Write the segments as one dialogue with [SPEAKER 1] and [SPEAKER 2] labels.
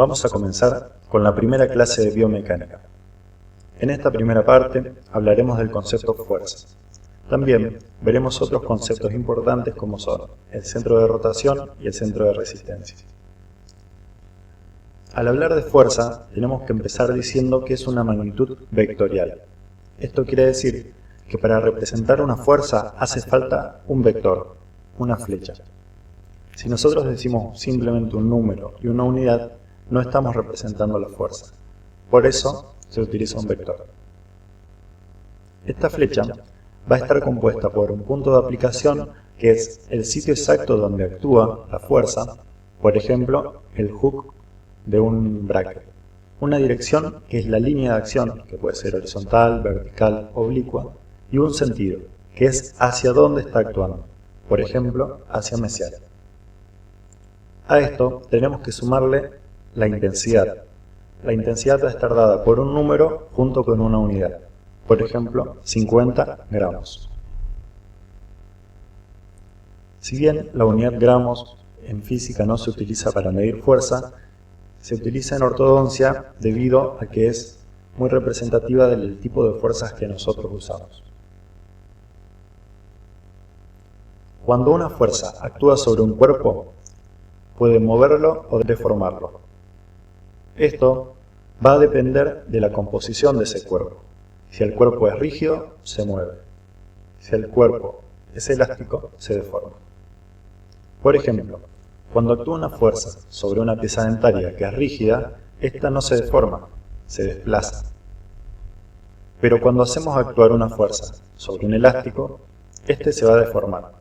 [SPEAKER 1] Vamos a comenzar con la primera clase de biomecánica. En esta primera parte hablaremos del concepto fuerza. También veremos otros conceptos importantes como son el centro de rotación y el centro de resistencia. Al hablar de fuerza, tenemos que empezar diciendo que es una magnitud vectorial. Esto quiere decir que para representar una fuerza hace falta un vector, una flecha. Si nosotros decimos simplemente un número y una unidad, no estamos representando la fuerza. Por eso se utiliza un vector. Esta flecha va a estar compuesta por un punto de aplicación que es el sitio exacto donde actúa la fuerza, por ejemplo, el hook de un bracket. Una dirección que es la línea de acción, que puede ser horizontal, vertical, oblicua, y un sentido, que es hacia dónde está actuando, por ejemplo, hacia meciar. A esto tenemos que sumarle la intensidad. La intensidad va a estar dada por un número junto con una unidad, por ejemplo, 50 gramos. Si bien la unidad gramos en física no se utiliza para medir fuerza, se utiliza en ortodoncia debido a que es muy representativa del tipo de fuerzas que nosotros usamos. Cuando una fuerza actúa sobre un cuerpo, puede moverlo o deformarlo. Esto va a depender de la composición de ese cuerpo. Si el cuerpo es rígido, se mueve. Si el cuerpo es elástico, se deforma. Por ejemplo, cuando actúa una fuerza sobre una pieza dentaria que es rígida, esta no se deforma, se desplaza. Pero cuando hacemos actuar una fuerza sobre un elástico, este se va a deformar.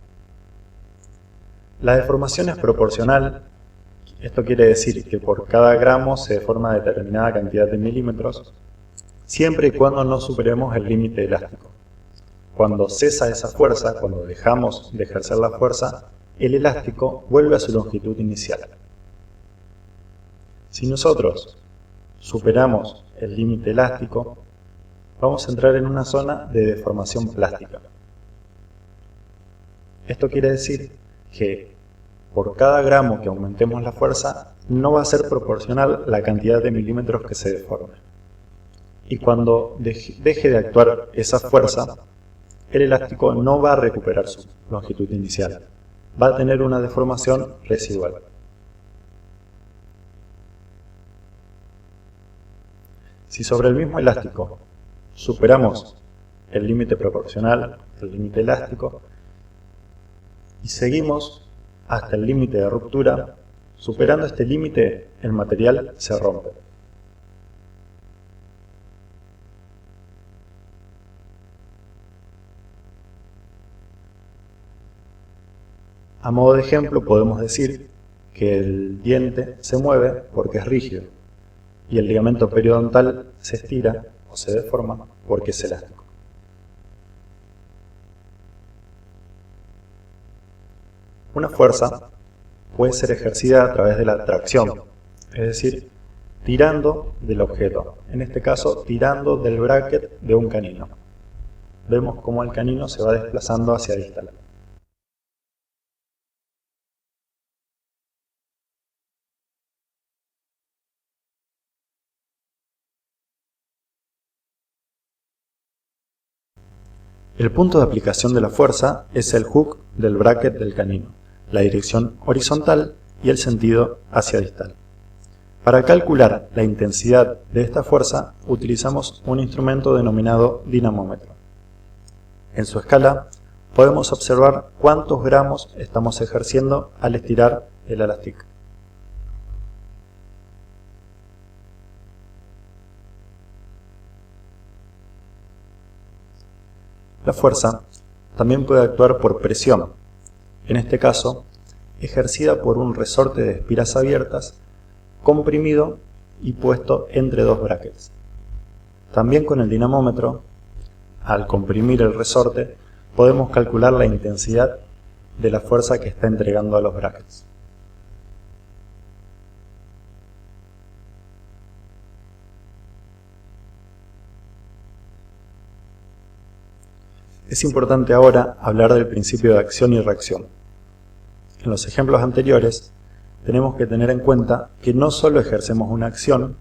[SPEAKER 1] La deformación es proporcional. Esto quiere decir que por cada gramo se deforma determinada cantidad de milímetros, siempre y cuando no superemos el límite elástico. Cuando cesa esa fuerza, cuando dejamos de ejercer la fuerza, el elástico vuelve a su longitud inicial. Si nosotros superamos el límite elástico, vamos a entrar en una zona de deformación plástica. Esto quiere decir que por cada gramo que aumentemos la fuerza, no va a ser proporcional la cantidad de milímetros que se deforme. Y cuando deje de actuar esa fuerza, el elástico no va a recuperar su longitud inicial. Va a tener una deformación residual. Si sobre el mismo elástico superamos el límite proporcional, el límite elástico, y seguimos hasta el límite de ruptura, superando este límite, el material se rompe. A modo de ejemplo, podemos decir que el diente se mueve porque es rígido y el ligamento periodontal se estira o se deforma porque es elástico. Una fuerza puede ser ejercida a través de la tracción, es decir, tirando del objeto, en este caso tirando del bracket de un canino. Vemos cómo el canino se va desplazando hacia distal. El punto de aplicación de la fuerza es el hook del bracket del canino, la dirección horizontal y el sentido hacia distal. Para calcular la intensidad de esta fuerza utilizamos un instrumento denominado dinamómetro. En su escala podemos observar cuántos gramos estamos ejerciendo al estirar el elástico. La fuerza también puede actuar por presión, en este caso ejercida por un resorte de espiras abiertas, comprimido y puesto entre dos brackets. También con el dinamómetro, al comprimir el resorte, podemos calcular la intensidad de la fuerza que está entregando a los brackets. Es importante ahora hablar del principio de acción y reacción. En los ejemplos anteriores tenemos que tener en cuenta que no solo ejercemos una acción,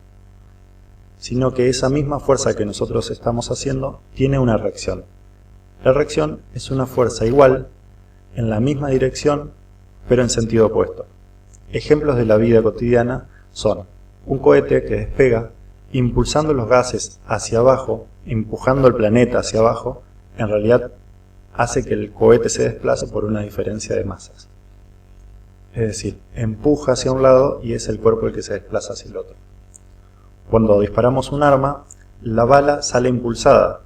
[SPEAKER 1] sino que esa misma fuerza que nosotros estamos haciendo tiene una reacción. La reacción es una fuerza igual, en la misma dirección, pero en sentido opuesto. Ejemplos de la vida cotidiana son un cohete que despega, impulsando los gases hacia abajo, empujando el planeta hacia abajo, en realidad hace que el cohete se desplace por una diferencia de masas. Es decir, empuja hacia un lado y es el cuerpo el que se desplaza hacia el otro. Cuando disparamos un arma, la bala sale impulsada,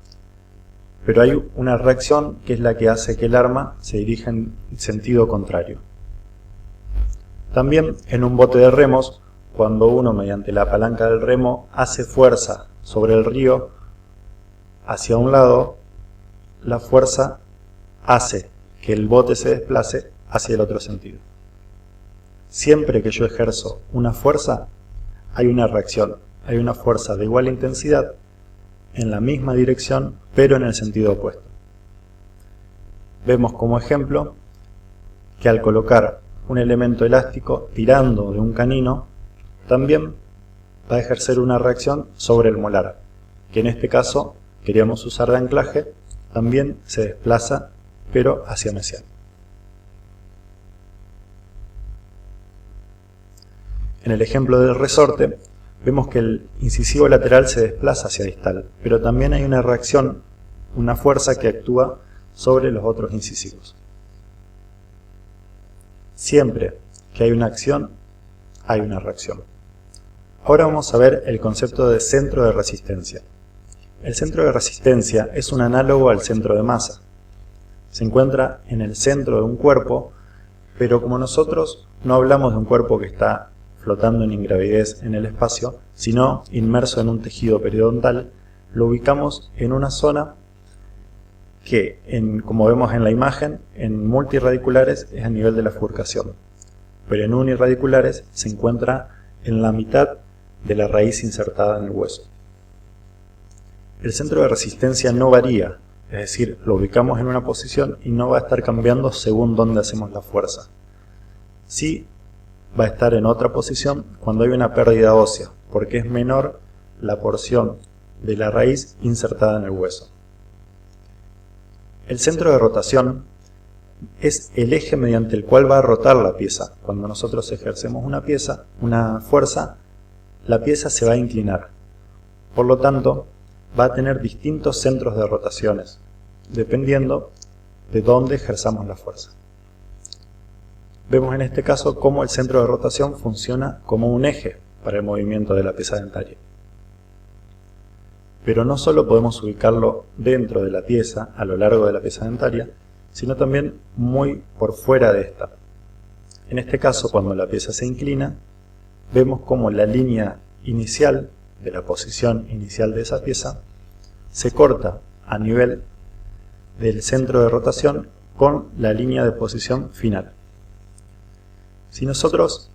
[SPEAKER 1] pero hay una reacción que es la que hace que el arma se dirija en sentido contrario. También en un bote de remos, cuando uno mediante la palanca del remo hace fuerza sobre el río hacia un lado, la fuerza hace que el bote se desplace hacia el otro sentido. Siempre que yo ejerzo una fuerza, hay una reacción, hay una fuerza de igual intensidad en la misma dirección, pero en el sentido opuesto. Vemos como ejemplo que al colocar un elemento elástico tirando de un canino, también va a ejercer una reacción sobre el molar, que en este caso queríamos usar de anclaje, también se desplaza, pero hacia mesial. En el ejemplo del resorte, vemos que el incisivo lateral se desplaza hacia distal, pero también hay una reacción, una fuerza que actúa sobre los otros incisivos. Siempre que hay una acción, hay una reacción. Ahora vamos a ver el concepto de centro de resistencia. El centro de resistencia es un análogo al centro de masa. Se encuentra en el centro de un cuerpo, pero como nosotros no hablamos de un cuerpo que está flotando en ingravidez en el espacio, sino inmerso en un tejido periodontal, lo ubicamos en una zona que, como vemos en la imagen, en multirradiculares es a nivel de la furcación, pero en unirradiculares se encuentra en la mitad de la raíz insertada en el hueso. El centro de resistencia no varía, es decir, lo ubicamos en una posición y no va a estar cambiando según dónde hacemos la fuerza. Sí va a estar en otra posición cuando hay una pérdida ósea, porque es menor la porción de la raíz insertada en el hueso. El centro de rotación es el eje mediante el cual va a rotar la pieza. Cuando nosotros ejercemos una fuerza, la pieza se va a inclinar. Por lo tanto, va a tener distintos centros de rotaciones, dependiendo de dónde ejerzamos la fuerza. Vemos en este caso cómo el centro de rotación funciona como un eje para el movimiento de la pieza dentaria. Pero no solo podemos ubicarlo dentro de la pieza, a lo largo de la pieza dentaria, sino también muy por fuera de esta. En este caso, cuando la pieza se inclina, vemos cómo la línea inicial, de la posición inicial de esa pieza, se corta a nivel del centro de rotación con la línea de posición final. Si nosotros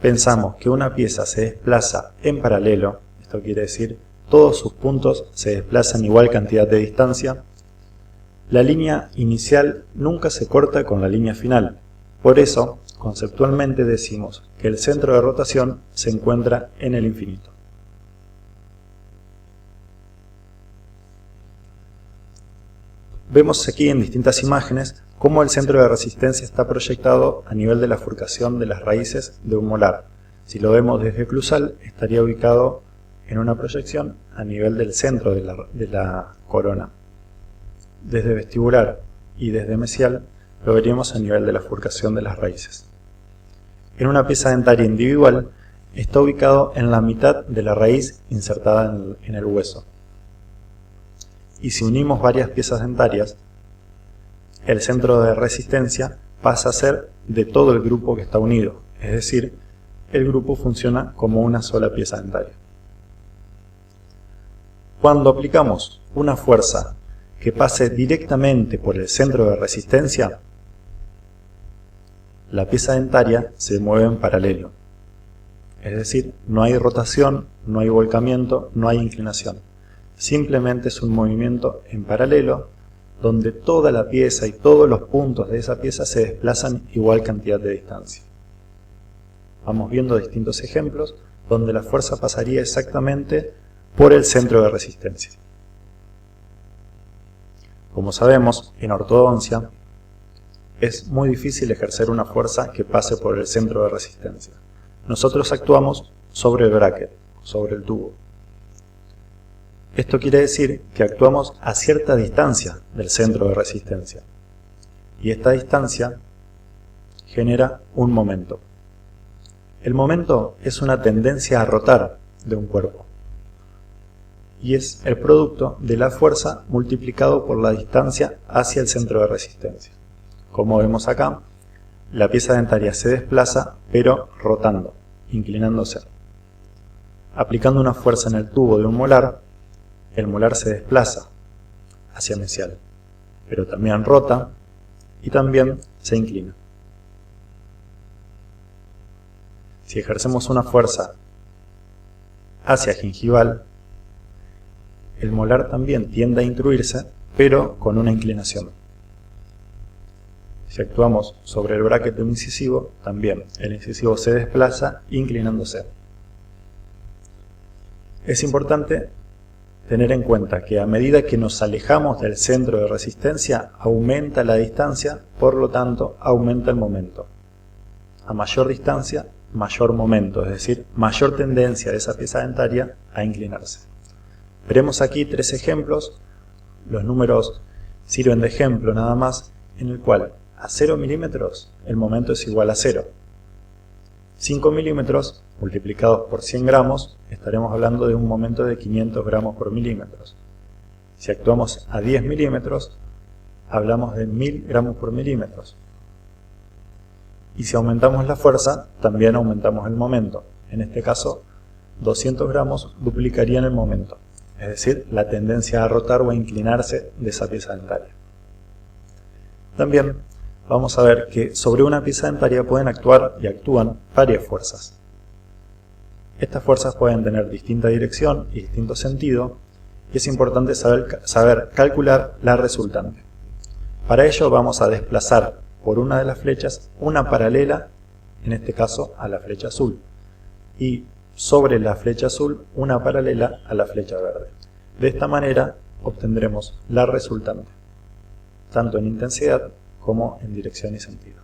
[SPEAKER 1] pensamos que una pieza se desplaza en paralelo, esto quiere decir todos sus puntos se desplazan igual cantidad de distancia, la línea inicial nunca se corta con la línea final. Por eso, conceptualmente decimos que el centro de rotación se encuentra en el infinito. Vemos aquí en distintas imágenes cómo el centro de resistencia está proyectado a nivel de la furcación de las raíces de un molar. Si lo vemos desde oclusal, estaría ubicado en una proyección a nivel del centro de la corona. Desde vestibular y desde mesial lo veríamos a nivel de la furcación de las raíces. En una pieza dentaria individual está ubicado en la mitad de la raíz insertada en el hueso. Y si unimos varias piezas dentarias, el centro de resistencia pasa a ser de todo el grupo que está unido, es decir, el grupo funciona como una sola pieza dentaria. Cuando aplicamos una fuerza que pase directamente por el centro de resistencia, la pieza dentaria se mueve en paralelo. Es decir, no hay rotación, no hay volcamiento, no hay inclinación. Simplemente es un movimiento en paralelo donde toda la pieza y todos los puntos de esa pieza se desplazan igual cantidad de distancia. Vamos viendo distintos ejemplos donde la fuerza pasaría exactamente por el centro de resistencia. Como sabemos, en ortodoncia es muy difícil ejercer una fuerza que pase por el centro de resistencia. Nosotros actuamos sobre el bracket, sobre el tubo. Esto quiere decir que actuamos a cierta distancia del centro de resistencia. Y esta distancia genera un momento. El momento es una tendencia a rotar de un cuerpo. Y es el producto de la fuerza multiplicado por la distancia hacia el centro de resistencia. Como vemos acá, la pieza dentaria se desplaza, pero rotando, inclinándose. Aplicando una fuerza en el tubo de un molar, el molar se desplaza hacia mesial, pero también rota y también se inclina. Si ejercemos una fuerza hacia gingival, el molar también tiende a intruirse, pero con una inclinación. Si actuamos sobre el bracket de un incisivo, también el incisivo se desplaza inclinándose. Es importante tener en cuenta que a medida que nos alejamos del centro de resistencia, aumenta la distancia, por lo tanto, aumenta el momento. A mayor distancia, mayor momento, es decir, mayor tendencia de esa pieza dentaria a inclinarse. Veremos aquí tres ejemplos. Los números sirven de ejemplo nada más, en el cual a 0 milímetros el momento es igual a 0. 5 milímetros multiplicados por 100 gramos, estaremos hablando de un momento de 500 gramos por milímetros. Si actuamos a 10 milímetros, hablamos de 1000 gramos por milímetros. Y si aumentamos la fuerza, también aumentamos el momento. En este caso, 200 gramos duplicarían el momento, es decir, la tendencia a rotar o a inclinarse de esa pieza dentaria. También vamos a ver que sobre una pieza dentaria pueden actuar y actúan varias fuerzas. Estas fuerzas pueden tener distinta dirección y distinto sentido, y es importante saber calcular la resultante. Para ello vamos a desplazar por una de las flechas una paralela, en este caso a la flecha azul, y sobre la flecha azul una paralela a la flecha verde. De esta manera obtendremos la resultante, tanto en intensidad como en dirección y sentido.